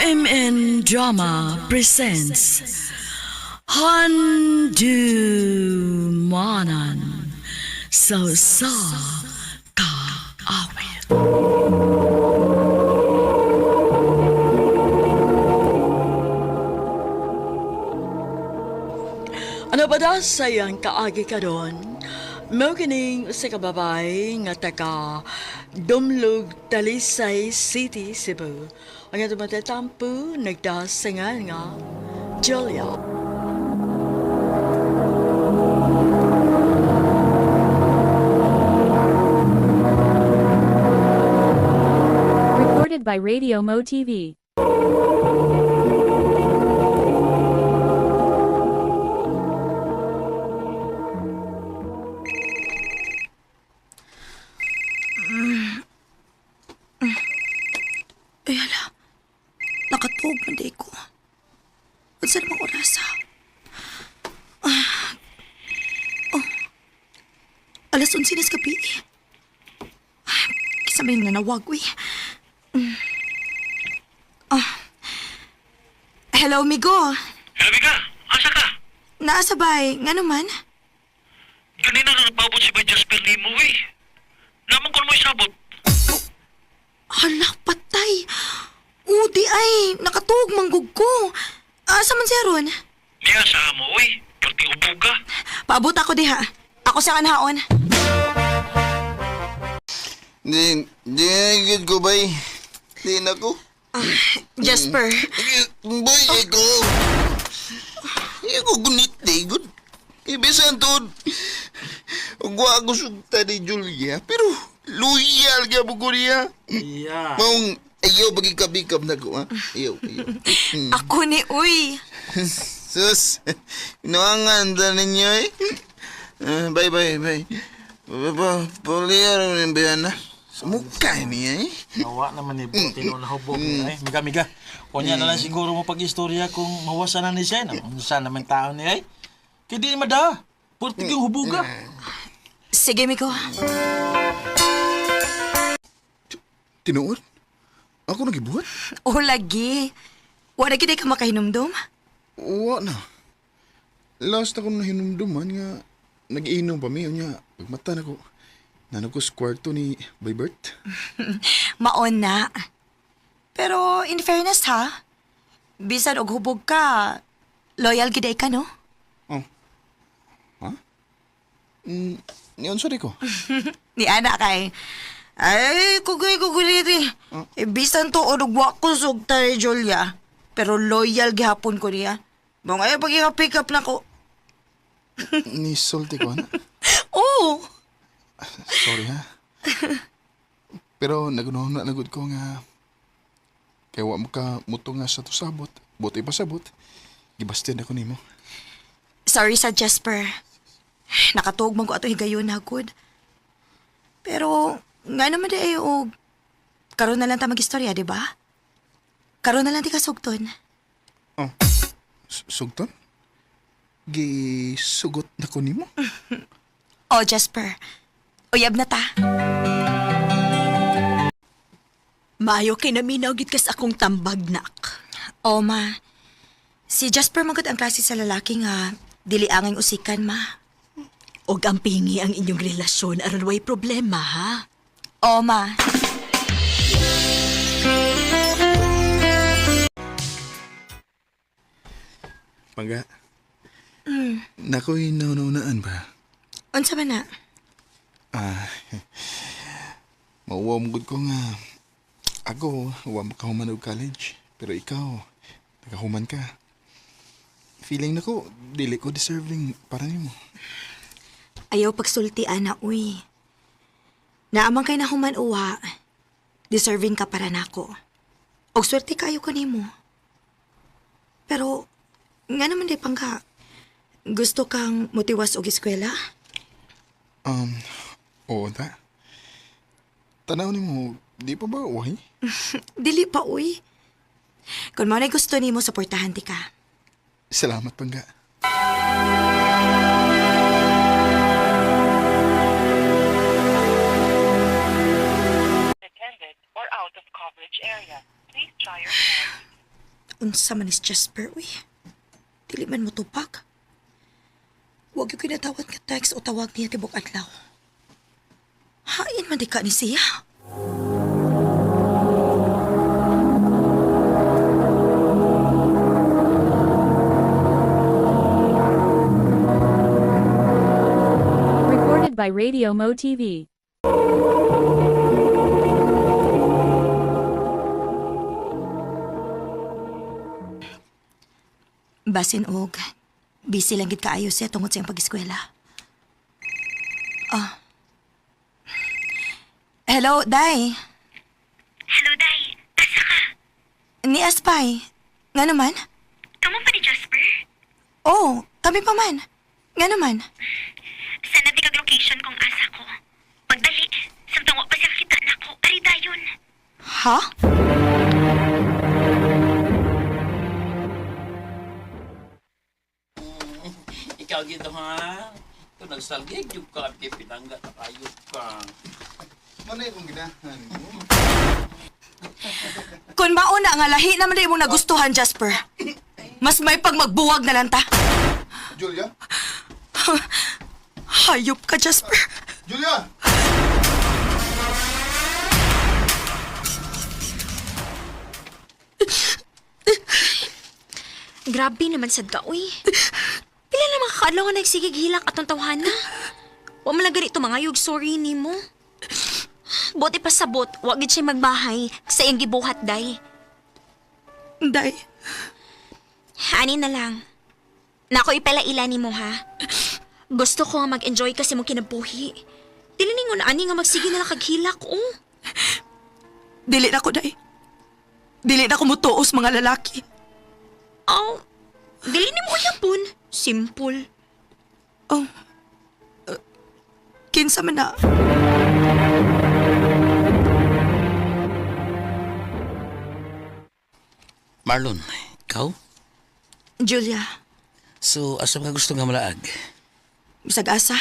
RMN Drama presents Handumanan Sa Kaawit. Ano ba da sayang kaagi ka doon? Mao kining sa kababay nga taga Dumlog, Talisay City, Cebu. Ang ato matatampo nagdasangan nga Julia. Recorded by Radio Mo TV. Ay, hala. Nakatuog man di ko. Unsa namang oras, ha? Alas 11 na sa gabi. Kisabay na nawag, uy. Hello, Migo. Hello, Mika. Asa ka? Naasabay. Nga naman? Ganina na napabot si Bay Jasper ni mo, eh. Naman ko mo isabot. Hala, patay. Udi ay, nakatuog manggug ko. Asa man siya ron? Niya sa mo, eh. Perti ubog ka. Paabot ako diha. Ako sa kanhaon. Di nagigid ko, bay. Di na ko. Jasper. Boy, eko. Eko gunit, di good. Ibisan to. Ugwa ako sugta ni Julia. Pero, loyal ka mo ko niya. Iya. Maong, ayaw bagikab-ikab na ko, ha? Ayaw. Ako ni uy. Sus, inuangan ta ninyo, eh. Bye. Poliyar mo ng biyan na. Sumukay niya, eh. Nawa naman ni Buti no nahubog niya eh. Miga. Kunya na lang siguro mo pag-istorya kung mawasan na ni siya. Saan naman tao niya eh. Kaya di mada. Purtig yung hubuga. Sige, Miko. Tinuod? Ako nagibuhat? O lagi. Wala kita ka makahinumdum? Wa na. Last ako na hinumduman nga nag-iinom pa mi niya. Pagmata na ko. Nanag ko sa kwarto ni Baybert. Maon na. Pero in fairness ha, bisan og hubog ka, loyal giday ka no? Niyon sorry ko. Ni ana kay, ay kugoy ri. Bisan to odugwa ko sugta ni Julia, pero loyal gihapon ko niya. Bang ay pag-pick up na ko. Ni sulti ko, ana. Oo. Sorry, ha? Pero nagunoon na nagod ko nga kaya wa mo ka muto nga sa to sabot. Buti pa sabot. Gibastin ako nimo. Sorry sa Jasper. Nakatuog man ko ato higayon na good. Pero nga naman di og karon na lang ta mag-istorya, di ba? Karon na lang ti kasugton. Oh. Sugton? Gisugot na ko nimo? Oh, Jasper. Uyab na ta. Maayo kay naminaw gid kas akong tambag nak. Oh, ma. Si Jasper magod ang klase sa lalaki nga dili angay usikan, ma. Og ang pingi ang inyong relasyon aron way problema ha. Oh, ma. Pangga. Nako'y naunaan ba? Unsa man na? Mauwa mo ko nga. Ako, huwag makahuman og college. Pero ikaw, nakahuman ka. Feeling na ko, dili ko deserving para nimo. Ayaw pagsultian na, uy. Naamang kay nahuman uwa. Deserving ka para nako. Og swerte kayo kanimo. Pero, nga naman di pangka. Gusto kang motiwas og eskwela? Oo ta. Tanaw nimo, di pa ba uhay? Dili pa, uy. Kung mo na gusto nimo, suportahan ti ka. Salamat, Pangga. Attended or out of coverage area. Please try your phone. Unsa man is Jasper, uy. Dili man mo tupag. Huwag yung kinatawag ka text o tawag niya tibok adlaw. Hain man di ka ni siya. Recorded by Radio Mo TV. Basin og, busy lang gid kaayo siya tungod sa iyang pag-eskwela. Hello, Day. Hello, Day. Asa ka? Ni Aspay. Nga naman? Kamo pa ni Jasper? Oh, kami pa man. Nga naman? Sana di kag location kung asa ko. Pagdali, samtang wa pa siya kita nako. Ari dayon. Ha? Ikaw gito ha? Ito nagsalgig yung ka, pinangga na kayo ka. Ano yung ginahan mo? Kung mauna nga lahi naman na imong nagustuhan, Jasper. Mas may pag magbuwag na lang ta. Julia? Hayop ka, Jasper. Julia! Grabe naman sad ka, uy. Pila na makakaadlaw nga nagsigig hilak atong tawhana. Wa man lang ganito mga yug sorry nimo. Buti pa sabot, wa gid siya magbahay sa iyang gibuhat, Day. Day, Ani na lang. Nako ipalaila nimo ha. Gusto ko nga mag-enjoy kasi mo kinabuhi. Dili ningon ani nga magsige na lang kag hilak, oh. dili na ko, Day. Dili na ko mutuos mga lalaki. Oh, dili nimo yapon. Simple. Oh, kinsa man na. Marlon, ikaw? Julia, So, asa ka gusto nga malaag? bisag asa.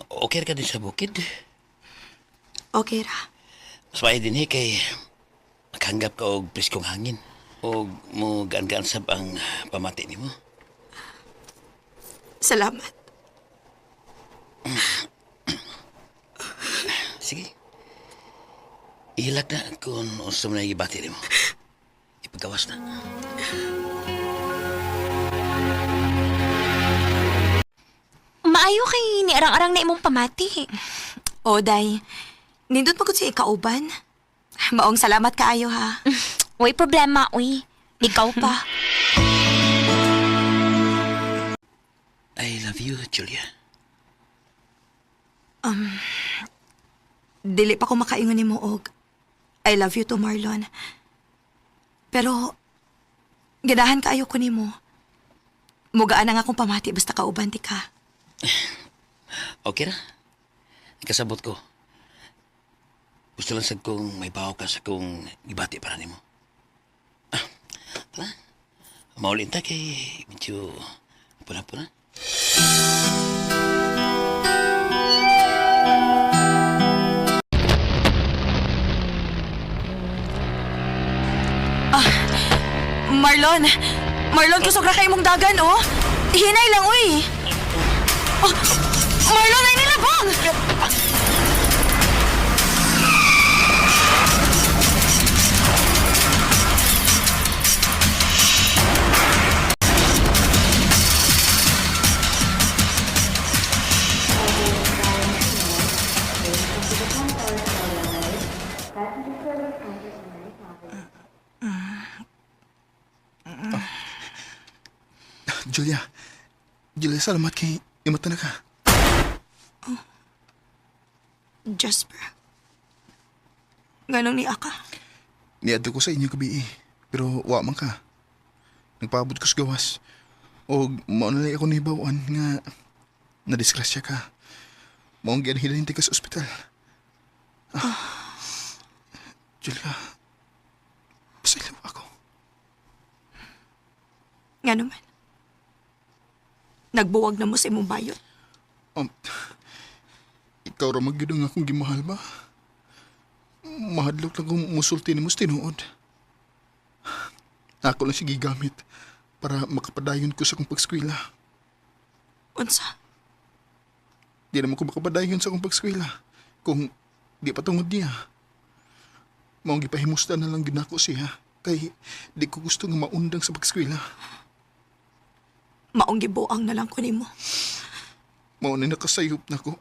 Okay ka din sa bukid? Okay ra. Mas maay din kay makahanggap ka og priskong hangin. O mo gaan-gaan sab ang pamati nimo. Salamat. Sige. Ilag na kung unsa man ang ibati nimo. Ipagawas na. Maayo kay ni arang-arang na imong pamati. O, Day. Nindot magod si ikauban. Maong salamat kaayo, ha. Way problema, uy. Ikaw pa. I love you, Julia. Dili pa ko makaingon nimo og I love you to Marlon. Pero ganahan kaayo ko nimo. Mugaan na nga akong pamati basta kauban ti ka. Okay ra. Kasabot ko. Gusto lang sad kong may bawo ka sa kong ibati para nimo. Tara. Maulin ta kay medyo puna-puna. Marlon! Marlon, kusog ra kay imong dagan, oh! Hinay lang, uy! Oh, Marlon, ay nilabang! Julia. Julia, salamat kay imata na ka. Jasper. Ganong ni Aka. Niadto ko sa inyo gabi pero wa man ka. Nagpaabot ko sa gawas. O maunalay ako ni Bawan nga nadisgrasya ka. Maong gianhilan ka sa ospital. Julia, pasalaw ako. Nga naman. Nagbuwag na mo sa imong bayot. Ikaw ra magyud ang akong gimahal ba? mahadlok lang kung musulti ni mo sa tinuod. Ako lang siya gigamit para makapadayon ko sa kong pagskwela. Unsa? Di naman ko makapadayon sa kong pagskwela kung di patungod niya. Maong gipahimusta na lang ginako siya kay di ko gusto nga maundang sa pagskwela. Maong gibuang na lang ko nimo. Mao na nakasayop na ko.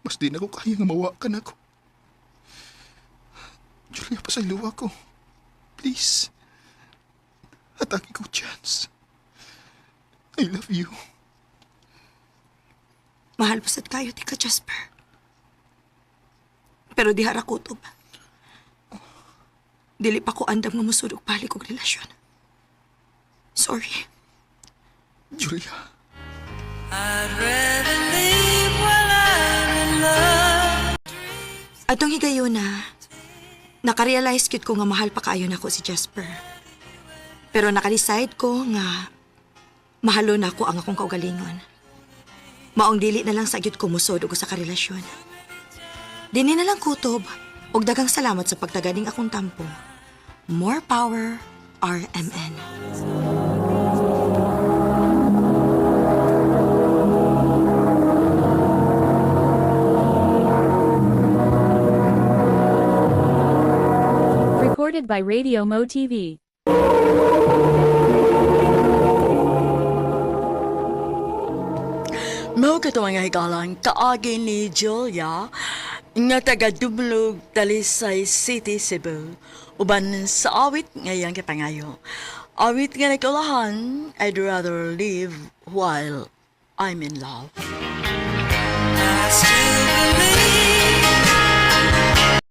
Mas di na ko kaya nga mawakan ako. Julia, pasaylo ako. Please. Atake ko chance. I love you. Mahal pa sad kayo ti ka, Jasper. Pero di hara kutob. Dili pa ko andam nga musudok balik og relasyon. Sorry. Julia. Atong higayon na, nakarealize gyud ko nga mahal pa kaayo nako si Jasper. Pero nakadecide ko nga mahalo na ako ang akong kaugalingon. Maong dili na lang sa gyud ko musod og sa karelasyon. Dini na lang kutob og daghang salamat sa pagtaganing akong tampo. More power, RMN. Recorded by Radio Mo TV. Mao ka nga higalan kaagi ni Julia nga taga Dumlog, Talisay City, Cebu. Uban sa awit ngayang kipangayo. Awit nga nagkulahan, I'd rather live while I'm in love.